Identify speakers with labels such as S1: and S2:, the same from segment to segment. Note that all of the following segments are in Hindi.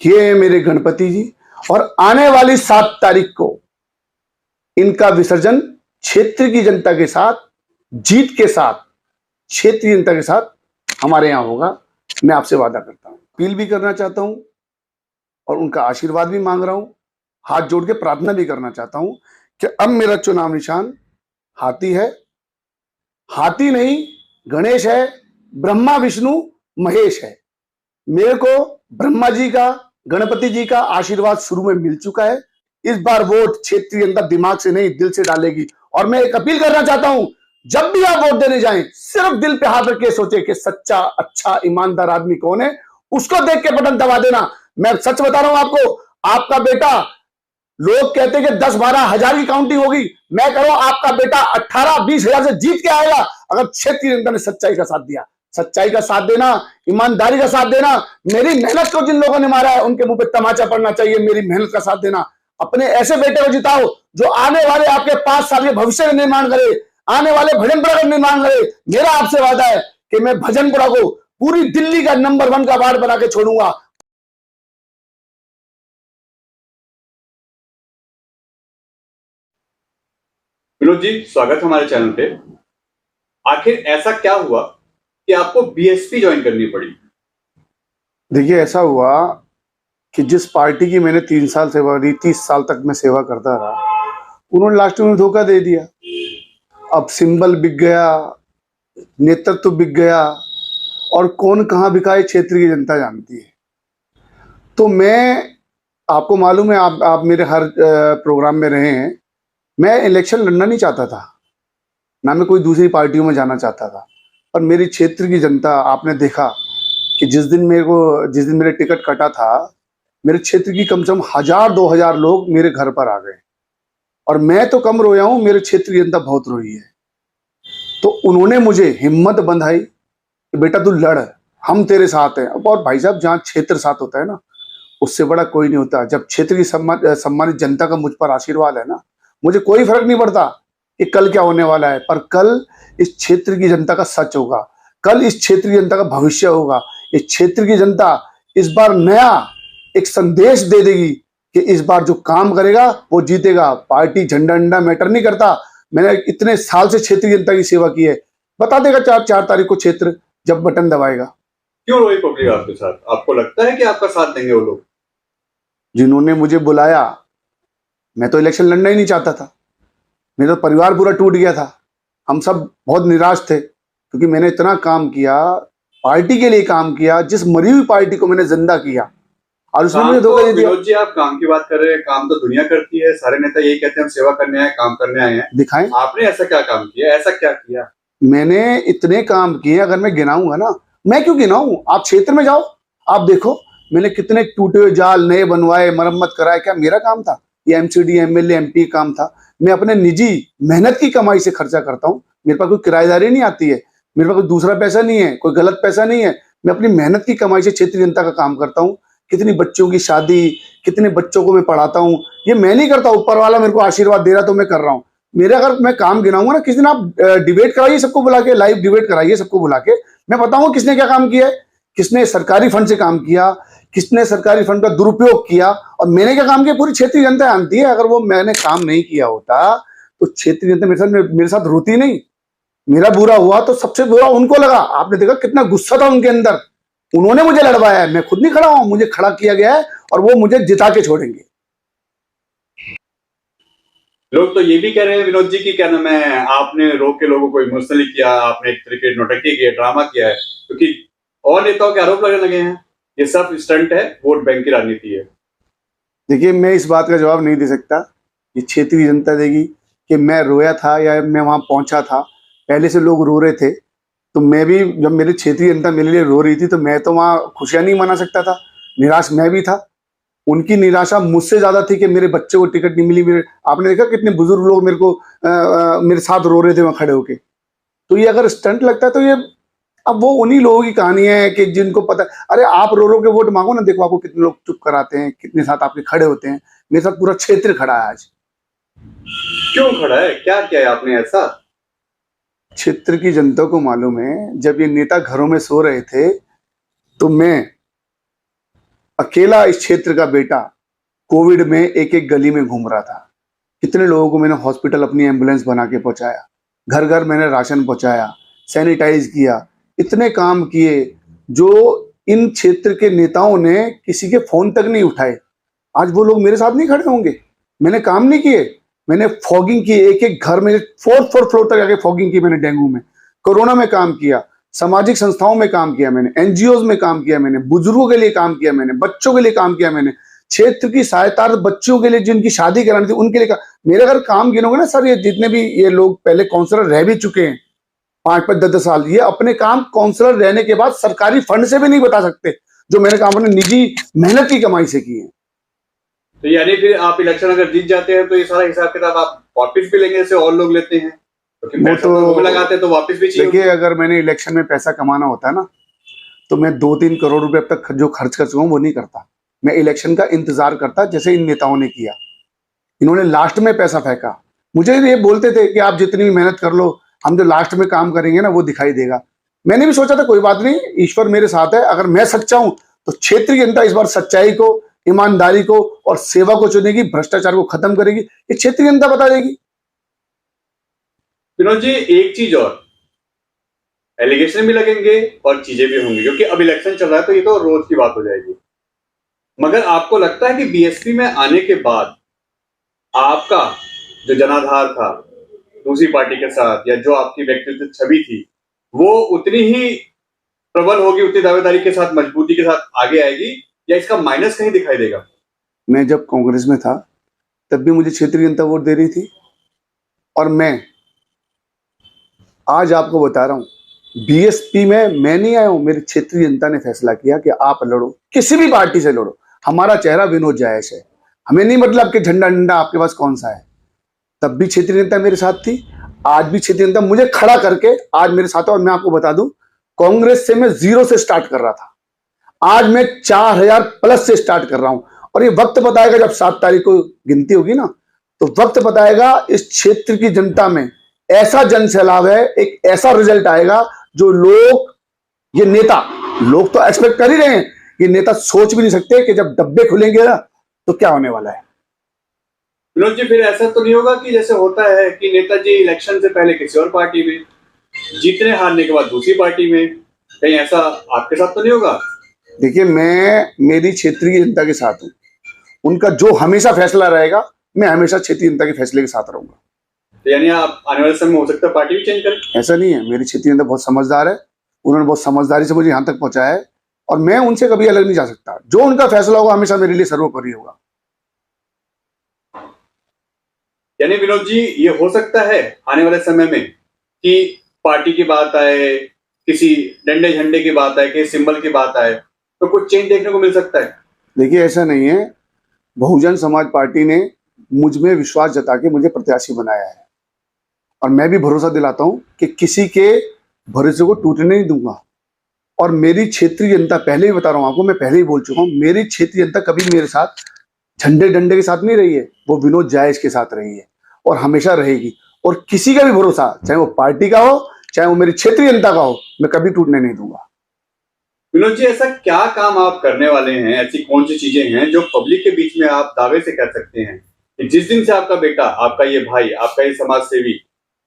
S1: ये है मेरे गणपति जी। और आने वाली 7 तारीख को इनका विसर्जन क्षेत्र की जनता के साथ, जीत के साथ, क्षेत्रीय जनता के साथ हमारे यहां होगा। मैं आपसे वादा करता हूं, अपील भी करना चाहता हूं और उनका आशीर्वाद भी मांग रहा हूं। हाथ जोड़ के प्रार्थना भी करना चाहता हूं कि अब मेरा चुनाव निशान हाथी है। हाथी नहीं, गणेश है, ब्रह्मा विष्णु महेश है। मेरे को ब्रह्मा जी का, गणपति जी का आशीर्वाद शुरू में मिल चुका है। इस बार वोट क्षेत्रीय जनता दिमाग से नहीं, दिल से डालेगी। और मैं एक अपील करना चाहता हूं, जब भी आप वोट देने जाएं, सिर्फ दिल पे हाथ रख के सोचे कि सच्चा, अच्छा, ईमानदार आदमी कौन है, उसको देख के बटन दबा देना। मैं सच बता रहा हूं आपको, आपका बेटा, लोग कहते हैं कि 10-12 हजार की काउंटिंग होगी, मैं कह रहा हूं आपका बेटा 18-20 हजार से जीत के आएगा, अगर क्षेत्रीय जनता ने सच्चाई का साथ दिया। सच्चाई का साथ देना, ईमानदारी का साथ देना। मेरी मेहनत को जिन लोगों ने मारा है उनके मुंह पे तमाचा पड़ना चाहिए। मेरी मेहनत का साथ देना। अपने ऐसे बेटे को जिताओ जो आने वाले आपके 5 साल के भविष्य का निर्माण करे, आने वाले भजनपुरा का निर्माण करे। मेरा आपसे वादा है कि मैं भजनपुरा को पूरी दिल्ली का नंबर 1 का वार्ड बना के छोड़ूंगा।
S2: विनोद जी, स्वागत हमारे चैनल पे। आखिर ऐसा क्या हुआ कि आपको बीएसपी ज्वाइन करनी पड़ी?
S1: देखिए, ऐसा हुआ कि जिस पार्टी की मैंने 3 साल सेवा दी, 30 साल तक मैं सेवा करता रहा, उन्होंने लास्ट में धोखा दे दिया। अब सिंबल बिक गया, नेतृत्व बिक गया, और कौन कहाँ बिका है क्षेत्र की जनता जानती है। तो मैं, आपको मालूम है, आप मेरे हर प्रोग्राम में रहे हैं, मैं इलेक्शन लड़ना नहीं चाहता था, ना मैं कोई दूसरी पार्टियों में जाना चाहता था। पर मेरी क्षेत्र की जनता, आपने देखा कि जिस दिन मेरे टिकट कटा था, मेरे क्षेत्र की कम से कम 1000-2000 लोग मेरे घर पर आ गए। और मैं तो कम रोया हूं, मेरे क्षेत्र की जनता बहुत रोई है। तो उन्होंने मुझे हिम्मत बंधाई कि बेटा तू लड़, हम तेरे साथ हैं। और भाई साहब, जहाँ क्षेत्र साथ होता है ना, उससे बड़ा कोई नहीं होता। जब क्षेत्र की सम्मानित जनता का मुझ पर आशीर्वाद है ना, मुझे कोई फर्क नहीं पड़ता कि कल क्या होने वाला है। पर कल इस क्षेत्र की जनता का सच होगा, कल इस क्षेत्र की जनता का भविष्य होगा। इस क्षेत्र की जनता इस बार नया एक संदेश दे देगी कि इस बार जो काम करेगा वो जीतेगा। पार्टी, झंडा अंडा मैटर नहीं करता। मैंने इतने साल से क्षेत्रीय जनता की सेवा की है। बता देगा 4 तारीख को क्षेत्र, जब बटन दबाएगा।
S2: क्यों रोई पब्लिक आपके साथ? आपको लगता है कि आपका साथ देंगे वो लोग?
S1: जिन्होंने मुझे बुलाया, मैं तो इलेक्शन लड़ना ही नहीं चाहता था। मेरा तो परिवार पूरा टूट गया था। हम सब बहुत निराश थे क्योंकि मैंने इतना काम किया, पार्टी के लिए काम किया, जिस मरी हुई पार्टी को मैंने जिंदा किया, और उसने मुझे धोखा दे दिया।
S2: विनोद जी, आप काम की बात कर रहे हैं, काम तो दुनिया करती है। सारे नेता यही कहते हैं हम सेवा करने आए, काम करने आए हैं।
S1: दिखाएं,
S2: आपने ऐसा क्या काम किया? ऐसा क्या किया?
S1: मैंने इतने काम किए, अगर मैं गिनाऊंगा ना, मैं क्यों गिनाऊं? आप क्षेत्र में जाओ, आप देखो मैंने कितने टूटे हुए जाल नए बनवाए, मरम्मत कराए। क्या मेरा काम था? ये एमसीडी, एमएलए, एमपी काम था? मैं अपने निजी मेहनत की कमाई से खर्चा करता हूँ। मेरे पास कोई किराएदारी नहीं आती है, मेरे पास कोई दूसरा पैसा नहीं है, कोई गलत पैसा नहीं है। मैं अपनी मेहनत की कमाई से क्षेत्रीय जनता का काम करता हूँ। कितनी बच्चों की शादी, कितने बच्चों को मैं पढ़ाता हूँ, ये मैं नहीं करता, ऊपर वाला मेरे को आशीर्वाद दे रहा तो मैं कर रहा हूँ। मेरे, अगर मैं काम गिनाऊंगा ना, किसी दिन आप डिबेट कराइए सबको बुला के, लाइव डिबेट कराइए सबको बुला के, मैं बताऊंगा किसने क्या काम किया है, किसने सरकारी फंड से काम किया, किसने सरकारी फंड का दुरुपयोग किया, और मैंने क्या काम किया पूरी क्षेत्रीय जनता जानती है। अगर वो मैंने काम नहीं किया होता तो क्षेत्रीय जनता मेरे साथ रोती नहीं। मेरा बुरा हुआ तो सबसे बुरा उनको लगा। आपने देखा कितना गुस्सा था उनके अंदर। उन्होंने मुझे लड़वाया है, मैं खुद नहीं खड़ा हूं, मुझे खड़ा किया गया है, और वो मुझे जिता के छोड़ेंगे।
S2: लोग तो ये भी कह रहे हैं विनोद जी की, क्या नाम है, आपने रोक के लोगों को इमोशनली किया, आपने एक तरीके नौटंकी की है, ड्रामा किया है, क्योंकि और नेताओं के आरोप लगने लगे हैं ये सब स्टंट है, वोट बैंक की राजनीति है।
S1: देखिए, मैं इस बात का जवाब नहीं दे सकता, ये क्षेत्रीय जनता देगी कि मैं रोया था या मैं वहां पहुंचा था। पहले से लोग रो रहे थे, तो मैं भी, जब मेरी क्षेत्रीय जनता मेरे लिए रो रही थी, तो मैं तो वहां खुशियां नहीं मना सकता था। निराश मैं भी था। उनकी निराशा मुझसे ज्यादा थी कि मेरे बच्चे को टिकट नहीं मिली। मेरे, आपने देखा कितने बुजुर्ग लोग मेरे साथ रो रहे थे वहां खड़े होके। तो ये अगर स्टंट लगता है तो ये, अब वो उन्हीं लोगों की कहानी है कि जिनको पता। अरे आप रो रो के वोट मांगो ना, देखो आपको कितने लोग चुप कराते हैं, कितने साथ आपके खड़े होते हैं। मेरे साथ पूरा क्षेत्र खड़ा है आज।
S2: क्यों खड़ा है? क्या किया है आपने ऐसा?
S1: क्षेत्र की जनता को मालूम है, जब ये नेता घरों में सो रहे थे तो मैं अकेला इस क्षेत्र का बेटा कोविड में एक एक गली में घूम रहा था। कितने लोगों को मैंने हॉस्पिटल अपनी एम्बुलेंस बना के पहुंचाया, घर घर मैंने राशन पहुंचाया, सैनिटाइज किया, इतने काम किए जो इन क्षेत्र के नेताओं ने किसी के फोन तक नहीं उठाए। आज वो लोग मेरे साथ नहीं खड़े होंगे। मैंने काम नहीं किए, मैंने फॉगिंग की, एक एक घर में 4th फ्लोर तक आके फॉगिंग की मैंने, डेंगू में, कोरोना में काम किया, सामाजिक संस्थाओं में काम किया मैंने, एनजीओ में काम किया मैंने, बुजुर्गों के लिए काम किया मैंने, बच्चों के लिए काम किया मैंने, क्षेत्र की सहायता बच्चों के लिए जिनकी शादी करानी थी उनके लिए मेरे अगर काम गिनोगे ना सर, ये जितने भी ये लोग पहले काउंसलर रह भी चुके हैं 5-5, 10-10 साल, ये अपने काम काउंसलर रहने के बाद सरकारी फंड से भी नहीं बता सकते, जो मैंने काम अपने निजी मेहनत की कमाई से किए।
S2: तो यानी फिर आप इलेक्शन अगर जीत जाते हैं तो ये सारा हिसाब किताब आप वापस भी लेंगे, जैसे और लोग लेते हैं, क्योंकि पैसा तो वो लगाते हैं तो वापस भी चाहिए।
S1: देखिए, अगर मैंने इलेक्शन में पैसा कमाना होता है ना, तो मैं 2-3 करोड़ रुपए अब तक जो खर्च कर चुका हूं वो नहीं करता। मैं इलेक्शन का इंतजार करता, जैसे इन नेताओं ने किया। इन्होंने लास्ट में पैसा फेंका। मुझे ये बोलते थे कि आप जितनी भी मेहनत कर लो, हम जो लास्ट में काम करेंगे ना वो दिखाई देगा। मैंने भी सोचा था कोई बात नहीं, ईश्वर मेरे साथ है, अगर मैं सच्चा हूं तो क्षेत्र की जनता इस बार सच्चाई को, ईमानदारी को और सेवा को चुनेगी, भ्रष्टाचार को खत्म करेगी, ये क्षेत्र की जनता बता देगी।
S2: विनोद जी, एक चीज और, एलिगेशन भी लगेंगे और चीजें भी होंगी, क्योंकि अब इलेक्शन चल रहा है तो ये तो रोज की बात हो जाएगी। मगर आपको लगता है कि बीएसपी में आने के बाद आपका जो जनाधार था दूसरी पार्टी के साथ, या जो आपकी व्यक्तित्व छवि थी, वो उतनी ही प्रबल होगी, उतनी दावेदारी के साथ, मजबूती के साथ आगे आएगी, या इसका माइनस कहीं दिखाई देगा?
S1: मैं जब कांग्रेस में था तब भी मुझे क्षेत्रीय जनता वोट दे रही थी, और मैं आज आपको बता रहा हूं, बीएसपी में मैं नहीं आया हूं, मेरी क्षेत्रीय जनता ने फैसला किया कि आप लड़ो, किसी भी पार्टी से लड़ो, हमारा चेहरा विनोद जायस है, हमें नहीं मतलब कि झंडा डंडा आपके पास कौन सा है। तब भी क्षेत्रीय जनता मेरे साथ थी, आज भी क्षेत्रीय जनता मुझे खड़ा करके आज मेरे साथ है। और मैं आपको बता दूं, कांग्रेस से मैं 0 से स्टार्ट कर रहा था, आज मैं 4000 प्लस से स्टार्ट कर रहा हूं। और ये वक्त बताएगा, जब 7 तारीख को गिनती होगी ना, तो वक्त बताएगा इस क्षेत्र की जनता में ऐसा जन सैलाब है, एक ऐसा रिजल्ट आएगा जो लोग, ये नेता, लोग तो एक्सपेक्ट कर ही रहे हैं, ये नेता सोच भी नहीं सकते कि जब डब्बे खुलेंगे ना तो क्या होने वाला है।
S2: विनोद जी, फिर ऐसा तो नहीं होगा कि जैसे होता है कि नेताजी इलेक्शन से पहले किसी और पार्टी में, जीतने हारने के बाद दूसरी पार्टी में, कहीं ऐसा आपके साथ तो नहीं होगा?
S1: देखिए, मैं मेरी क्षेत्रीय जनता के साथ हूं, उनका जो हमेशा फैसला रहेगा, मैं हमेशा क्षेत्रीय जनता के फैसले के साथ रहूंगा।
S2: तो यानी आप आने वाले समय में हो सकता है पार्टी भी चेंज करें?
S1: ऐसा नहीं है, मेरी क्षेत्रीय जनता बहुत समझदार है, उन्होंने बहुत समझदारी से मुझे यहाँ तक पहुंचाया है, और मैं उनसे कभी अलग नहीं जा सकता। जो उनका फैसला होगा हमेशा मेरे लिए सर्वोपरि होगा।
S2: यानी विनोद जी, ये हो सकता है आने वाले समय में कि पार्टी की बात आए, किसी डंडे झंडे की बात आए, किसी सिंबल की बात आए, तो कुछ चेंज देखने को मिल सकता है?
S1: देखिए, ऐसा नहीं है, बहुजन समाज पार्टी ने मुझ में विश्वास जता के मुझे प्रत्याशी बनाया है, और मैं भी भरोसा दिलाता हूं कि किसी के भरोसे को टूटने नहीं दूंगा। और मेरी क्षेत्रीय जनता, पहले ही बता रहा हूं आपको, मैं पहले ही बोल चुका हूं, मेरी क्षेत्रीय जनता कभी मेरे साथ झंडे डंडे के साथ नहीं रही है, वो विनोद जायस के साथ रही है और हमेशा रहेगी। और किसी का भी भरोसा, चाहे वो पार्टी का हो, चाहे वो मेरी क्षेत्रीय जनता का हो, मैं कभी टूटने नहीं दूंगा।
S2: विनोद जी, ऐसा क्या काम आप करने वाले हैं, ऐसी कौन सी चीजें हैं जो पब्लिक के बीच में आप दावे से कह सकते हैं कि जिस दिन से आपका बेटा, आपका ये भाई, आपका ये समाज सेवी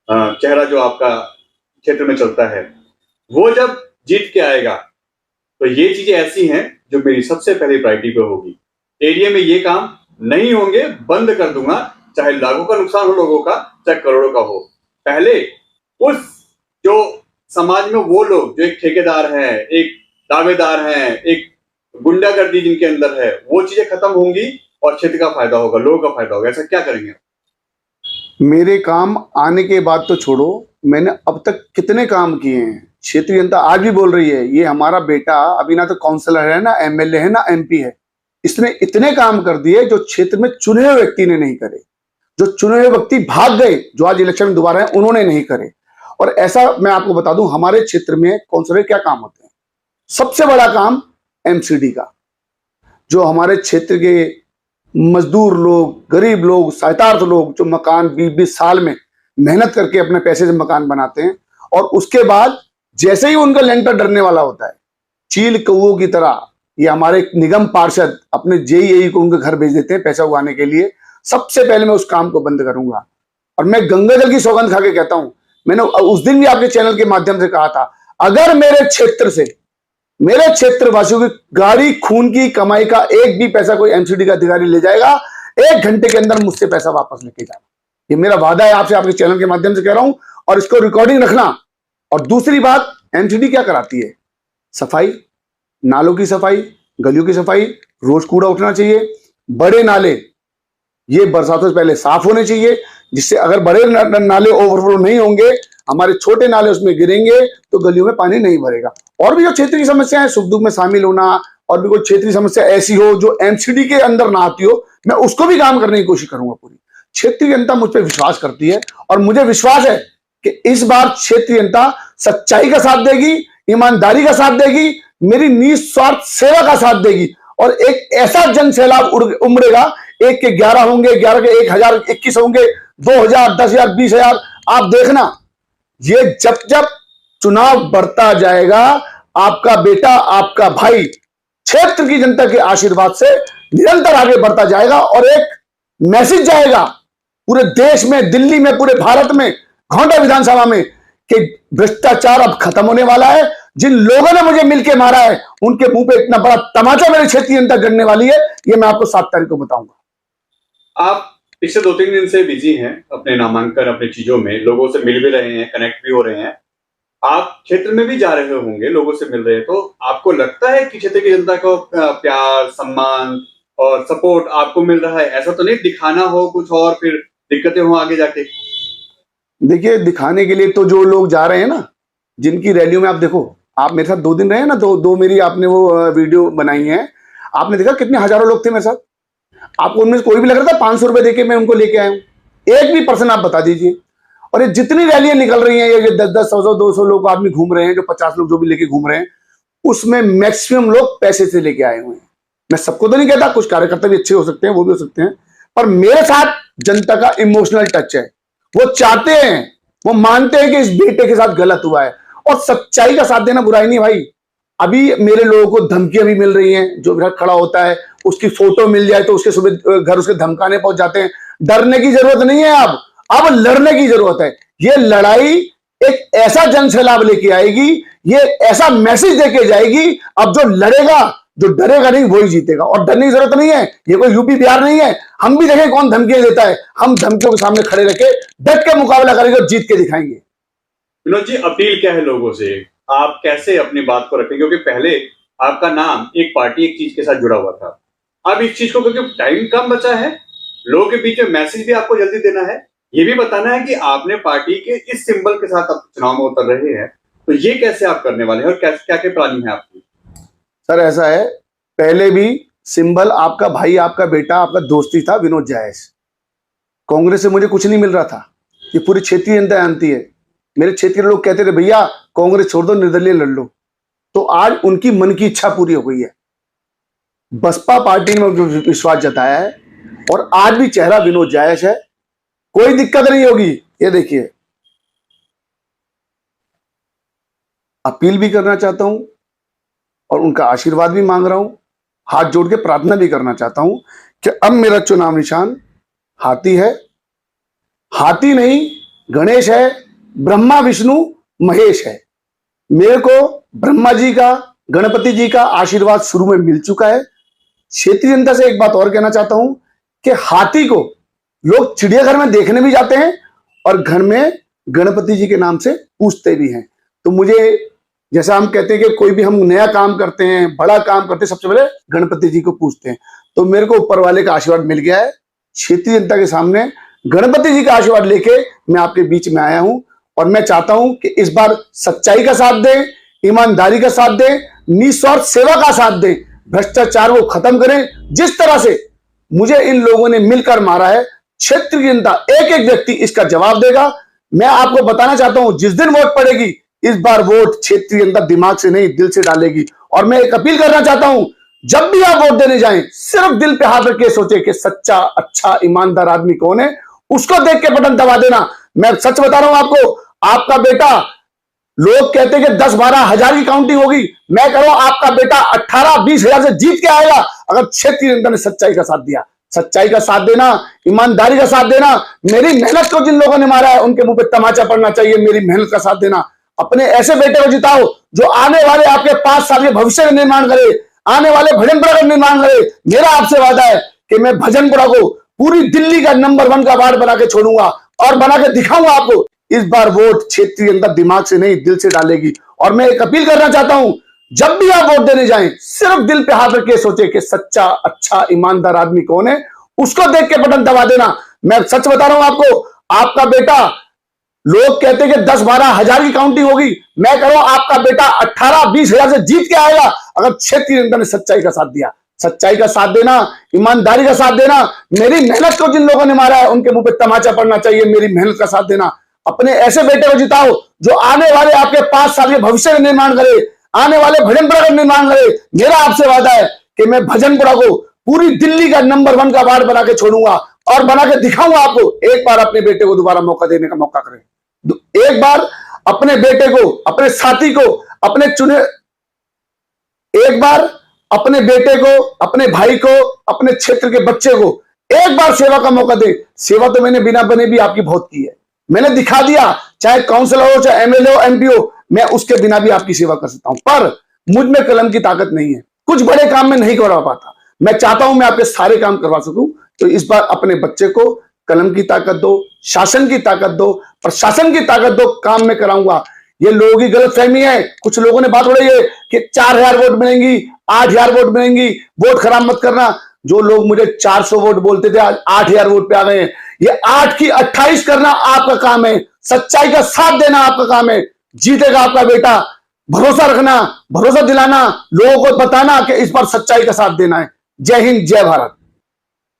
S2: चेहरा जो आपका क्षेत्र में चलता है, वो जब जीत के आएगा तो ये चीजें ऐसी हैं जो मेरी सबसे पहली प्रायोरिटी पे होगी, एरिया में ये काम नहीं होंगे, बंद कर दूंगा, चाहे लाखों का नुकसान हो लोगों का, चाहे करोड़ों का हो। पहले उस जो समाज में वो लोग जो एक ठेकेदार हैं, एक दावेदार हैं, एक गुंडागर्दी जिनके अंदर है, वो चीजें खत्म होंगी और क्षेत्र का फायदा होगा, लोगों का फायदा होगा। ऐसा क्या करेंगे?
S1: मेरे काम आने के बाद तो छोड़ो, मैंने अब तक कितने काम किए हैं। क्षेत्रीय जनता आज भी बोल रही है, ये हमारा बेटा अभी ना तो काउंसलर है, ना एमएलए है, ना एमपी है, इसने इतने काम कर दिए जो क्षेत्र में चुने हुए व्यक्ति ने नहीं करे, जो चुने हुए व्यक्ति भाग गए, जो आज इलेक्शन में दोबारा है, उन्होंने नहीं करे। और ऐसा मैं आपको बता दूं, हमारे क्षेत्र में काउंसलर क्या काम होते हैं। सबसे बड़ा काम एमसीडी का, जो हमारे क्षेत्र के मजदूर लोग, गरीब लोग, सहायतार्थ लोग, जो मकान 20-20 साल में मेहनत करके अपने पैसे से मकान बनाते हैं, और उसके बाद जैसे ही उनका लेंटर डरने वाला होता है, चील कौओं की तरह ये हमारे निगम पार्षद अपने जेईई को उनके घर भेज देते हैं पैसा उगाने के लिए। सबसे पहले मैं उस काम को बंद करूंगा। और मैं गंगा जल की सौगंध खा के कहता हूं, मैंने उस दिन भी आपके चैनल के माध्यम से कहा था, अगर मेरे क्षेत्र से, मेरे क्षेत्रवासियों की गाड़ी खून की कमाई का एक भी पैसा कोई एमसीडी का अधिकारी ले जाएगा, 1 घंटे के अंदर मुझसे पैसा वापस लेके जाना। ये मेरा वादा है आपसे, आपके चैनल के माध्यम से कह रहा हूं, और इसको रिकॉर्डिंग रखना। और दूसरी बात, एमसीडी क्या कराती है? सफाई, नालों की सफाई, गलियों की सफाई, रोज कूड़ा उठना चाहिए। बड़े नाले ये बरसातों से पहले साफ होने चाहिए, जिससे अगर बड़े नाले ओवरफ्लो नहीं होंगे, हमारे छोटे नाले उसमें गिरेंगे तो गलियों में पानी नहीं भरेगा। और भी जो क्षेत्रीय समस्या है, सुख दुख में शामिल होना, और भी कोई क्षेत्रीय समस्या ऐसी हो जो एमसीडी के अंदर ना आती हो, मैं उसको भी काम करने की कोशिश करूंगा। पूरी क्षेत्रीय जनता मुझ पर विश्वास करती है, और मुझे विश्वास है कि इस बार क्षेत्रीय जनता सच्चाई का साथ देगी, ईमानदारी का साथ देगी, मेरी निस्वार्थ सेवा का साथ देगी, और एक ऐसा जन सैलाब उमड़ेगा। 1 के 11 होंगे, 11 के 1000, 21 होंगे, 2000, 10,000, 20,000। आप देखना, ये जब जब चुनाव बढ़ता जाएगा, आपका बेटा, आपका भाई क्षेत्र की जनता के आशीर्वाद से निरंतर आगे बढ़ता जाएगा, और एक मैसेज जाएगा पूरे देश में, दिल्ली में, पूरे भारत में, घोंटा विधानसभा में, कि भ्रष्टाचार अब खत्म होने वाला है। जिन लोगों ने मुझे मिलकर मारा है, उनके मुंह पे इतना बड़ा तमाचा मेरे क्षेत्रीय जनता गड़ने वाली है, ये मैं आपको 7 तारीख को बताऊंगा।
S2: आप पिछले 2-3 दिन से बिजी हैं अपने नामांकन, अपने चीजों में, लोगों से मिल भी रहे हैं, कनेक्ट भी हो रहे हैं, आप क्षेत्र में भी जा रहे होंगे, लोगों से मिल रहे हैं, तो आपको लगता है कि क्षेत्र की जनता को प्यार, सम्मान और सपोर्ट आपको मिल रहा है? ऐसा तो नहीं दिखाना हो कुछ और फिर दिक्कतें हो आगे जाके?
S1: देखिए, दिखाने के लिए तो जो लोग जा रहे हैं ना, जिनकी रैलियों में, आप देखो, आप मेरे साथ 2 दिन रहे हैं ना, दो मेरी आपने वो वीडियो बनाई है, आपने देखा कितने हजारों लोग थे मेरे साथ। आपको उनमें से कोई भी लग रहा था 500 रुपए देके मैं उनको लेके आया हूं? एक भी पर्सन आप बता दीजिए। और ये जितनी रैलियां निकल रही हैं, ये 10-10, 100-100, 200 लोग आदमी घूम रहे हैं, जो 50 लोग जो भी लेके घूम रहे हैं, उसमें मैक्सिमम लोग पैसे से लेके आए हुए हैं। मैं सबको तो नहीं कहता, कुछ कार्यकर्ता भी अच्छे हो सकते हैं, वो भी हो सकते हैं, पर मेरे साथ जनता का इमोशनल टच है। वो चाहते हैं, वो मानते हैं कि इस बेटे के साथ गलत हुआ है, और सच्चाई का साथ देना बुराई नहीं भाई। अभी मेरे लोगों को धमकियां भी मिल रही हैं, जो घर खड़ा होता है उसकी फोटो मिल जाए तो उसके सुबह घर उसके धमकाने पहुंच जाते हैं। डरने की जरूरत नहीं है, अब लड़ने की जरूरत है। ये लड़ाई एक ऐसा जन सैलाब लेके आएगी, ये ऐसा मैसेज देके जाएगी, अब जो लड़ेगा, जो डरेगा नहीं, वही जीतेगा। और डरने की जरूरत नहीं है, ये कोई यूपी बिहार नहीं है। हम भी देखें कौन धमकियां देता है, हम धमकियों के सामने खड़े रखे डट के मुकाबला करेंगे और जीत के दिखाएंगे।
S2: विनोद जी, अपील क्या है लोगों से? आप कैसे अपनी बात को रखें? क्योंकि पहले आपका नाम एक पार्टी, एक चीज के साथ जुड़ा हुआ था। अब इस चीज को, क्योंकि टाइम कम बचा है, लोगों के बीच में मैसेज भी आपको जल्दी देना है, ये भी बताना है कि आपने पार्टी के इस सिंबल के साथ आप चुनाव में उतर रहे हैं, तो ये कैसे आप करने वाले हैं और क्या क्या प्लानिंग है आपकी?
S1: सर, ऐसा है, पहले भी सिंबल आपका भाई, आपका बेटा, आपका दोस्ती था, विनोद जायस। कांग्रेस से मुझे कुछ नहीं मिल रहा था, ये पूरी क्षेत्रीय जनता जानती है। मेरे क्षेत्रीय लोग कहते थे, भैया कांग्रेस छोड़ दो, निर्दलीय लड़ लो। तो आज उनकी मन की इच्छा पूरी हो गई है। बसपा पार्टी ने विश्वास जताया है, और आज भी चेहरा विनोद जायस है, कोई दिक्कत नहीं होगी। ये देखिए, अपील भी करना चाहता हूं और उनका आशीर्वाद भी मांग रहा हूं, हाथ जोड़ के प्रार्थना भी करना चाहता हूं कि अब मेरा चुनाव निशान हाथी है। हाथी नहीं, गणेश है, ब्रह्मा विष्णु महेश है। मेरे को ब्रह्मा जी का, गणपति जी का आशीर्वाद शुरू में मिल चुका है। क्षेत्रीय जनता से एक बात और कहना चाहता हूं कि हाथी को लोग चिड़ियाघर में देखने भी जाते हैं, और घर में गणपति जी के नाम से पूजते भी हैं। तो मुझे, जैसा हम कहते हैं कि कोई भी हम नया काम करते हैं, बड़ा काम करते हैं, सबसे पहले गणपति जी को पूजते हैं। तो मेरे को ऊपर वाले का आशीर्वाद मिल गया है। क्षेत्रीय जनता के सामने गणपति जी का आशीर्वाद लेके मैं आपके बीच में आया हूं, और मैं चाहता हूं कि इस बार सच्चाई का साथ दें, ईमानदारी का साथ दें, निस्वार्थ सेवा का साथ दें, भ्रष्टाचार को खत्म करें। जिस तरह से मुझे इन लोगों ने मिलकर मारा है, क्षेत्र की जनता, एक एक व्यक्ति इसका जवाब देगा। मैं आपको बताना चाहता हूं, जिस दिन वोट पड़ेगी, इस बार वोट क्षेत्रीय जनता दिमाग से नहीं, दिल से डालेगी। और मैं एक अपील करना चाहता हूं, जब भी आप वोट देने जाएं, सिर्फ दिल पे हाथ रख के सोचे कि सच्चा, अच्छा, ईमानदार आदमी कौन है, उसको देख के बटन दबा देना। मैं सच बता रहा हूं आपको, आपका बेटा लोग कहते हैं कि 10-12 हजार की काउंटिंग होगी। मैं कह रहा हूं आपका बेटा 18-20 हजार से जीत के आएगा, अगर क्षेत्रीय जनता ने सच्चाई का साथ दिया। सच्चाई का साथ देना, ईमानदारी का साथ देना। मेरी मेहनत को जिन लोगों ने मारा है उनके मुंह पे तमाचा पड़ना चाहिए। मेरी मेहनत का साथ देना। अपने ऐसे बेटे को जिताओ जो आने वाले आपके 5 साल के भविष्य का निर्माण करे, आने वाले भजनपुरा का निर्माण करे। मेरा आपसे वादा है कि मैं भजनपुरा को पूरी दिल्ली का नंबर 1 का वार्ड बना के छोड़ूंगा और बना के दिखाऊंगा आपको। इस बार वोट क्षेत्रीय जनता दिमाग से नहीं दिल से डालेगी। और मैं एक अपील करना चाहता हूं, जब भी आप वोट देने जाएं सिर्फ दिल पे हाथ रख के सोचे कि सच्चा, अच्छा, ईमानदार आदमी कौन है, उसको देख के बटन दबा देना। मैं सच बता रहा हूं आपको, आपका बेटा, लोग कहते हैं कि 10-12 हजार की काउंटिंग होगी। मैं कह रहा हूं आपका बेटा 18-20 हजार से जीत के आएगा, अगर क्षेत्रीय जनता ने सच्चाई का साथ दिया। सच्चाई का साथ देना, ईमानदारी का साथ देना। मेरी मेहनत को जिन लोगों ने मारा है उनके मुंह पे तमाचा पड़ना चाहिए। मेरी मेहनत का साथ देना। अपने ऐसे बेटे को जिताओ जो आने वाले आपके 5 साल के भविष्य का निर्माण करे, आने वाले भजनपुरा का निर्माण करे। मेरा आपसे वादा है कि मैं भजनपुरा को पूरी दिल्ली का नंबर 1 का वार्ड बना के छोड़ूंगा और बना के दिखाऊंगा आपको। एक बार अपने बेटे को दोबारा मौका देने का मौका करें। एक बार अपने बेटे को, अपने साथी को, अपने चुने, एक बार अपने बेटे को, अपने भाई को, अपने क्षेत्र के बच्चे को एक बार सेवा का मौका दे। सेवा तो मैंने बिना बने भी आपकी बहुत की है। मैंने दिखा दिया, चाहे काउंसलर हो, चाहे एमएलए हो, एमपी हो, मैं उसके बिना भी आपकी सेवा कर सकता हूं। पर मुझ में कलम की ताकत नहीं है। कुछ बड़े काम में नहीं करवा पाता। मैं चाहता हूं मैं आपके सारे काम करवा सकूं। तो इस बार अपने बच्चे को कलम की ताकत दो, शासन की ताकत दो, प्रशासन की ताकत दो, काम में कराऊंगा। ये लोगों की गलतफहमी है। कुछ लोगों ने बात उड़ाई है कि 4000 वोट मिलेंगी, 8000 वोट मिलेंगी, वोट खराब मत करना। जो लोग मुझे 400 वोट बोलते थे आज 8000 वोट पे आ गए हैं। ये 8 की 28 करना आपका काम है। सच्चाई का साथ देना आपका काम है। जीतेगा आपका बेटा। भरोसा रखना, भरोसा दिलाना, लोगों को बताना कि इस बार सच्चाई का साथ देना है। जय हिंद, जय भारत।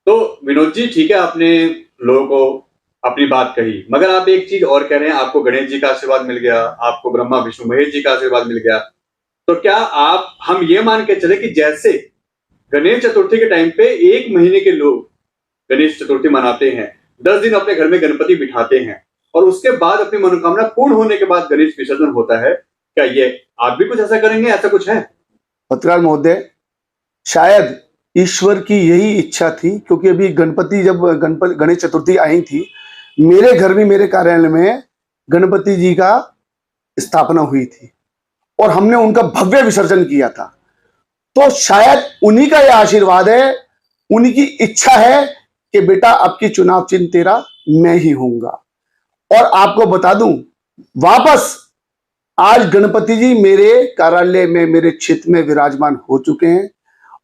S2: तो विनोद जी, ठीक है, आपने लोगों को अपनी बात कही, मगर आप एक चीज और कह रहे हैं, आपको गणेश जी का आशीर्वाद मिल गया, आपको ब्रह्मा विष्णु महेश जी का आशीर्वाद मिल गया। तो क्या आप, हम ये मान के चले कि जैसे गणेश चतुर्थी के टाइम पे 1 महीने के लोग गणेश चतुर्थी मनाते हैं, 10 दिन अपने घर में गणपति बिठाते हैं और उसके बाद अपनी मनोकामना पूर्ण होने के बाद गणेश विसर्जन होता है, क्या ये आप भी कुछ ऐसा करेंगे? ऐसा कुछ है?
S1: पत्रकार महोदय, शायद ईश्वर की यही इच्छा थी, क्योंकि अभी गणपति, जब गणेश चतुर्थी आई थी, मेरे घर में, मेरे कार्यालय में गणपति जी का स्थापना हुई थी और हमने उनका भव्य विसर्जन किया था। तो शायद उन्हीं का यह आशीर्वाद है, उन्हीं की इच्छा है कि बेटा अब की चुनाव चिन्ह तेरा मैं ही हूंगा। और आपको बता दूं, वापस आज गणपति जी मेरे कार्यालय में, मेरे क्षेत्र में विराजमान हो चुके हैं।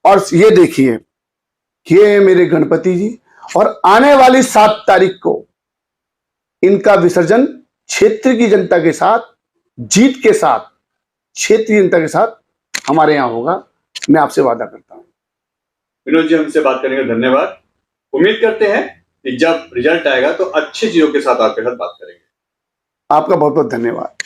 S1: और ये देखिए, ये है मेरे गणपति जी। और आने वाली 7 तारीख को इनका विसर्जन क्षेत्र की जनता के साथ, जीत के साथ, क्षेत्रीय जनता के साथ हमारे यहां होगा। मैं आपसे वादा करता हूं।
S2: विनोद जी, हमसे बात करने का धन्यवाद। उम्मीद करते हैं कि जब रिजल्ट आएगा तो अच्छी चीजों के साथ आपके साथ बात करेंगे।
S1: आपका बहुत बहुत धन्यवाद।